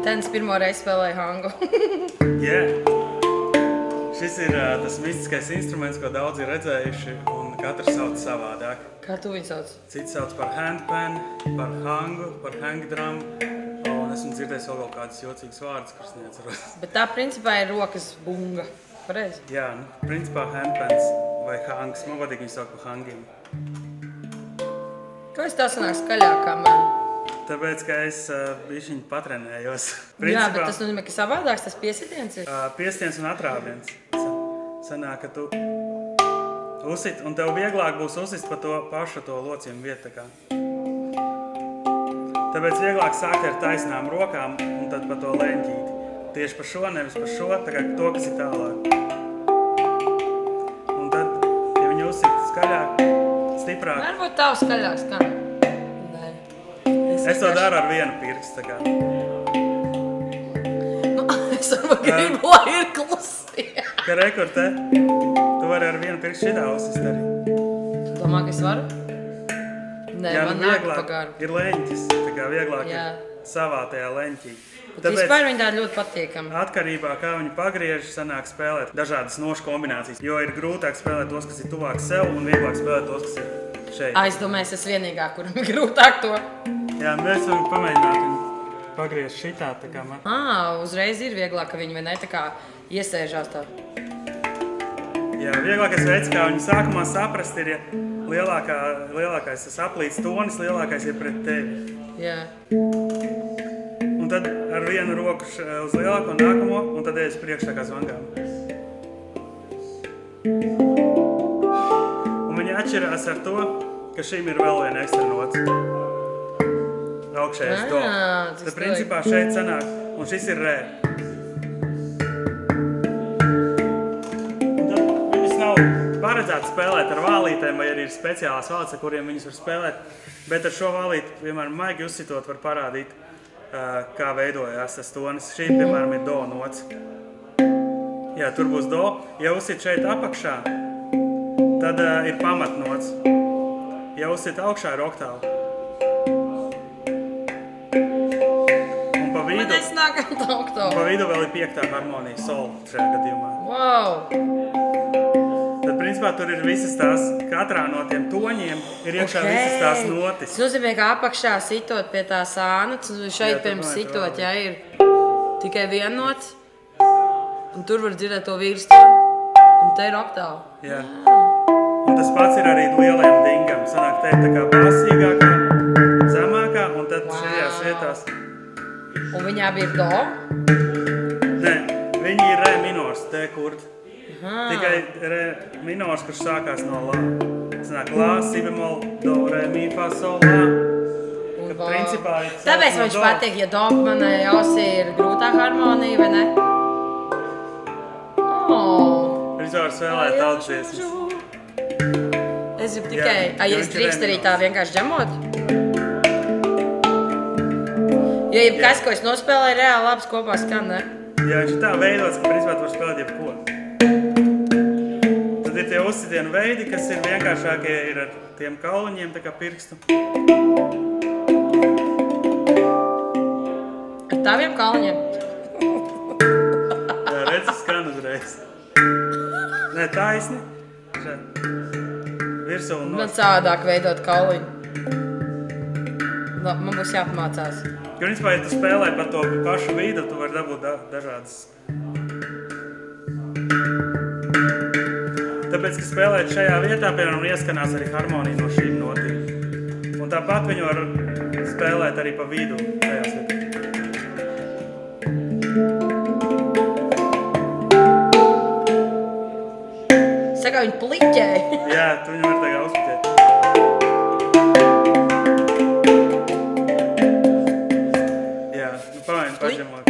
Tenis pirmo reizi spēlēja hangu. Jā. Šis ir tas mistiskais instruments, ko daudzi ir redzējuši, un katrs sauc savādāk. Kā tu viņu sauc? Cits sauc par handpan, par hangu, par hangdrum, un esmu dzirdējis vēl kādas jocīgas vārdas, kuras neatceros. Bet tā principā ir rokas bunga. Pareizi? Jā, principā handpans vai hangs. Man patīk viņu sauc par hangiem. Kāpēc tā sanāk skaļāk kā man? Tāpēc, ka es bišķiņ patrenējos. Jā, bet tas nozīmē, ka savādāks tas piesitiens ir? Piesitiens un atrāviens. Sanāk, ka tu uzsit, un tev vieglāk būs uzsist pa to pašu to locienu vietu. Tāpēc vieglāk sākt ar taisnām rokām un tad pa to leņķīti. Tieši pa šo, nevis pa šo, tā kā to, kas ir tālāk. Un tad, ja viņi uzsit skaļāk, stiprāk. Varbūt tavu skaļāk skan. Es to daru ar vienu pirkstu, tā kā. Nu, es varbūt gribu, lai ir klusi. Ka rekur te, tu vari ar vienu pirkstu šitā uzsist arī. Tu domā, ka es varu? Nē, jā, man nāk pagaru. Ir leņķis, tā kā vieglāk jā. Ir savā tajā leņķī. Bet vispār viņi tādi ļoti patīkami. Atkarībā, kā viņi pagriež, sanāk spēlēt dažādas nošu kombinācijas. Jo ir grūtāk spēlēt tos, kas ir tuvāk sev, un vieglāk spēlēt tos, kas ir šeit. Es domāju, es esmu vienīgā, kuram ir grūtāk to. Jā, mēs varam pamēģināt viņu pagriezt šitā, tā kā man. Uzreiz ir vieglāk, ka viņi vai ne tā kā iesēžās tā. Jā, vieglākais veids, kā viņu sākumā saprast, ir, ja lielākais tas aplīts tonis, lielākais ir pret tevi. Jā. Un tad ar vienu roku uz lielāko un nākamo, un tad ej uz priekšu tā kā zvangām. Un viņi atšķirās ar to, ka šim ir vēl viena ekstra nots. Augšējais do. Tad principā šeit sanāk, un šis ir rē. Un tad viņus nav paredzēts spēlēt ar vālītēm, vai arī ir speciālās vālītes, ar kuriem viņus var spēlēt. Bet ar šo vālīti, piemēram, maigi uzsitot, var parādīt, kā veidojās tas tonis. Šī, piemēram, ir do nots. Jā, tur būs do. Ja uzsit šeit apakšā, tad ir pamatnots. Ja uzsit augšā, ir oktāva. Man nesnāk ar tā oktāva. Pa vidu vēl ir 5. harmonija, sol šajā gadījumā. Wow! Tad, principā, tur ir visas tās, katrā no tiem toņiem ir iekšā visas tās notis. Tas nozīmē, ka apakšā sitot pie tā sānats, un šeit pirms sitot, jā, ir tikai viena nots, un tur var dzirdēt to vīrstonu, un te ir oktāva. Jā. Un tas pats ir arī lielajam dingam. Sanāk, te ir tā kā basīgākā, zemākā, un tad šajās vietās. Un viņā bija do? Nē, viņi ir re minors, te kurd. Tikai re minors, kurš sākās no lā. Sanāk, lā, si bemol, do, re, mi, fa, sol, lā. Kad principā ir tāpēc viņš patīk, ja do manai ausī ir grūtā harmonija, vai ne? Viņš var spēlēt daudz dziesmas. Es gribu tikai, es drīkst arī tā vienkārši džemot? Jo jebkas, ko es nospēlēju, reāli labs kopā skan, ne? Jā, viņš ir tā veidots, ka principā tu var spēlēt jebko. Tad ir tie uzsitienu veidi, kas ir vienkāršākie, ir ar tiem kauliņiem, tā kā pirkstu. Ar taviem kauliņiem? Jā, redzi, skan uzreiz. Nē, taisni. Virsū un Man savādāk veidot kauliņu. Man būs jāpamācās. Principā, ja tu spēlē par to pašu vidu, tu vari dabūt dažādas. Tāpēc, ka spēlēt šajā vietā, piemēram, ieskanās arī harmonija no šīm notīm. Un tāpat viņu var spēlēt arī pa vidu tajās vietās. Saka, viņi pliķē. Jā, tu viņu var tagad uzpliķēt. Paģemot.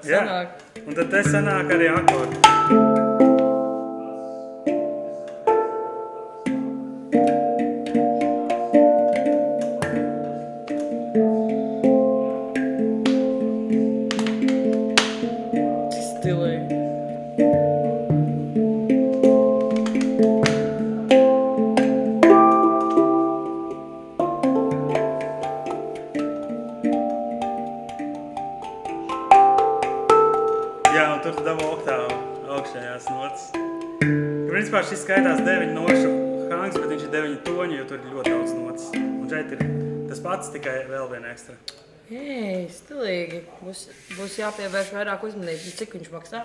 Jā, un tad te sanāk arī akordi. un tur tu dabū oktāvu augšējās notas. Principā šis skaitās 9 nošu hangs, bet viņš ir 9 toņi, jo tur ir ļoti daudz notas. Un šeit ir tas pats, tikai vēl viena ekstra. Ei, stilīgi. Būs jāpievērš vairāk uzmanības. Cik viņš maksā?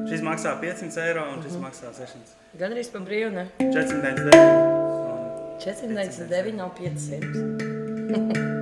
Šis maksā 500 eiro un šis maksā 600. Gan arī pa brīvu, ne? 499. 499 nav 500.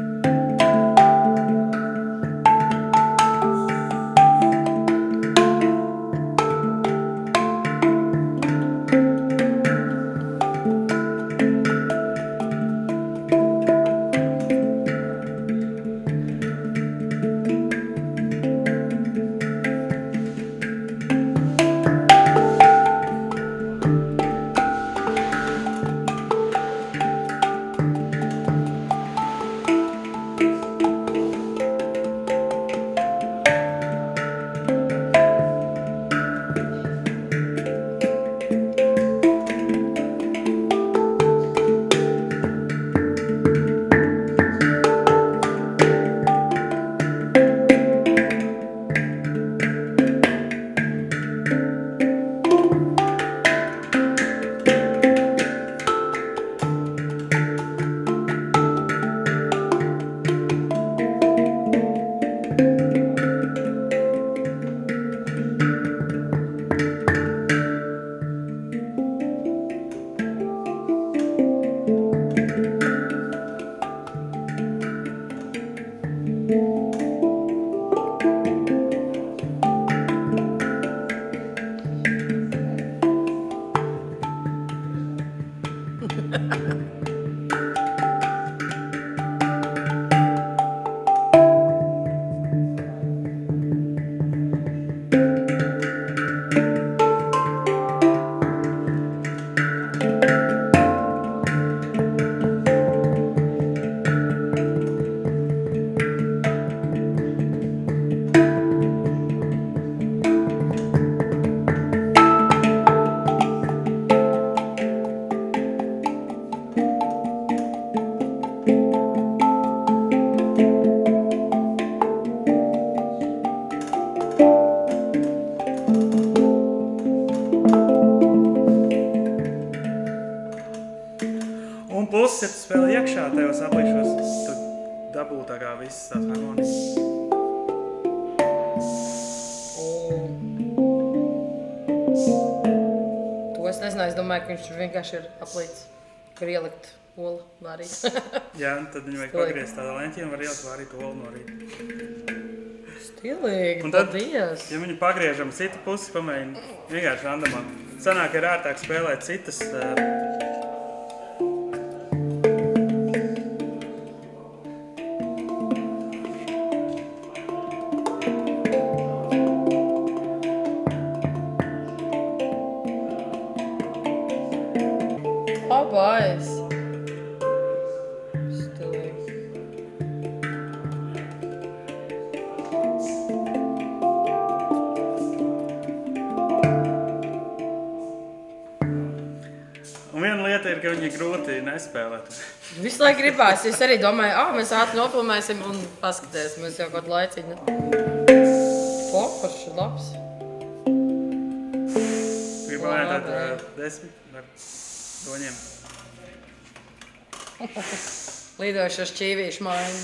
Un plus, ja tu spēlē iekšā tajos aplīšos, tu dabū tā kā visas tās harmonijas. To es nezināju, es domāju, ka viņš tur vienkārši ir aplīts, kur ielikt olu vārīt. Jā, tad viņu vajag pagriezt tādā leņķī un var ielikt vārīt olu no rīta. Stilīgi, Un tad, paldies! ja viņu pagriežam citu pusi, pamēģina vienkārši randamā. Sanāk, ir ērtāk spēlēt citas. Labais! Stilīgi. Un viena lieta ir, ka viņi grūti nespēlēt. Visu laiku gribās, es arī domāju, mēs ātri nofilmēsim un paskatīsimies jau kaut laiciņu. Forši, labs. Gribu mēģināt 10 ar toņiem. Lidojuši ar šķīvīšu maini.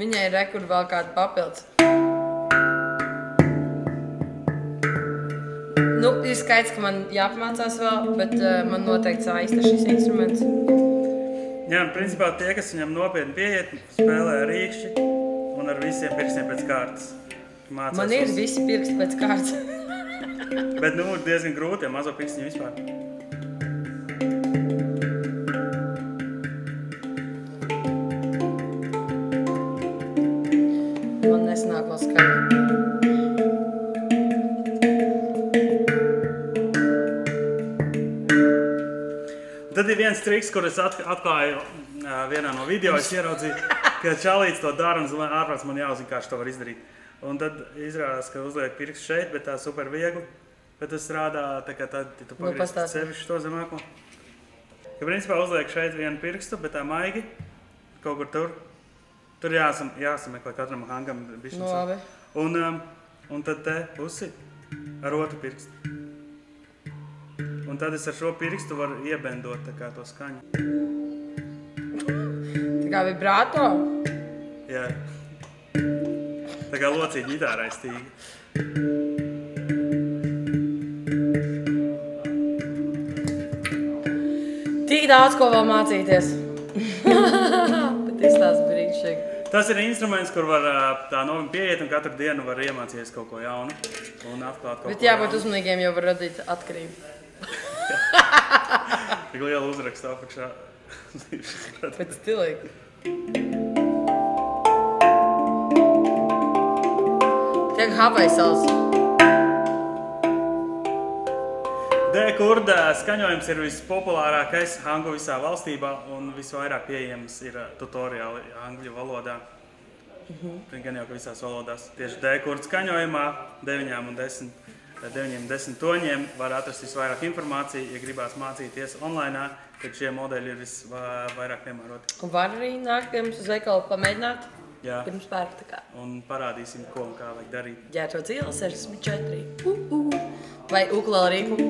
Viņai ir rekur vēl kāda papildus. Nu, ir skaidrs, ka man jāpamācās vēl, bet man noteikti saista šis instruments. Jā, principā tie, kas viņam nopietni pieiet, spēlē ar rīkšķi un ar visiem pirkstiem pēc kārtas. Mācās Man ir visi pirksti pēc kārtas. Bet, nu, diezgan grūti, ja mazo pirkstiņu vispār. Man nesanāk vēl skaidri. Tad ir viens triks, kur es atklāju vienā no video, es ieraudzīju. Kad čalīts to dara un ārprāts man jāuzina, kā to var izdarīt. Un tad izrādās, ka uzliek pirkstu šeit, bet tā super viegli. Bet tas strādā tā kā tad, ja tu pagriez sevišķi to zemāko. Ja principā uzliek šeit vienu pirkstu, bet tā maigi kaut kur tur. Tur jāsameklē katram hangam bišķiņ. Nu, labi. Un tad te pusi ar otru pirkstu. Un tad es ar šo pirkstu varu iebendot tā kā to skaņu. Tā kā vibrato? Jā. Tā kā locīja ģitārai stīgi. Tik daudz, ko vēl mācīties. Bet izstāst brīnišķīgi. Tas ir instruments, kur var tā novi pieiet un katru dienu var iemācīties kaut ko jaunu un atklāt kaut ko jaunu. Bet jābūt uzmanīgiem, jau var radīt atkarību. Tik liela uzraksta apakšā. Pēc stilīgi. Tiek Havajsals. D-kurda skaņojums ir vispopulārākais hangu visā valstībā un visvairāk pieejams ir tutoriāli angļu valodā. Gan jau, ka visās valodās. Tieši D-kurda skaņojumā 9 un 10 toņiem var atrast visvairāk informāciju, ja gribās mācīties online, tad šie modeļi ir visvairāk piemēroti. Un var arī nākt pie mums uz veikalu pamēģināt? Jā. Pirms pērk tā kā. Un parādīsim, ko un kā vajag darīt. Ģērto dzīle 64. Vai ukulele.lv.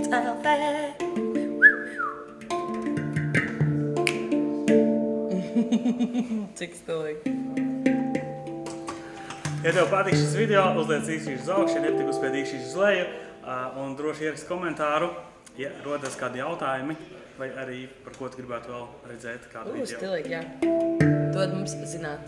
Cik stilīgi. Ja tev patīk šis video, uzliec īkšķīšu uz augšu, ja nepatīk uzspied īkšķīšu uz leju un droši ierakst komentāru, ja rodas kādi jautājumi vai arī par ko tu gribētu vēl redzēt kādu video. Stilīgi, jā. Dod mums zināt.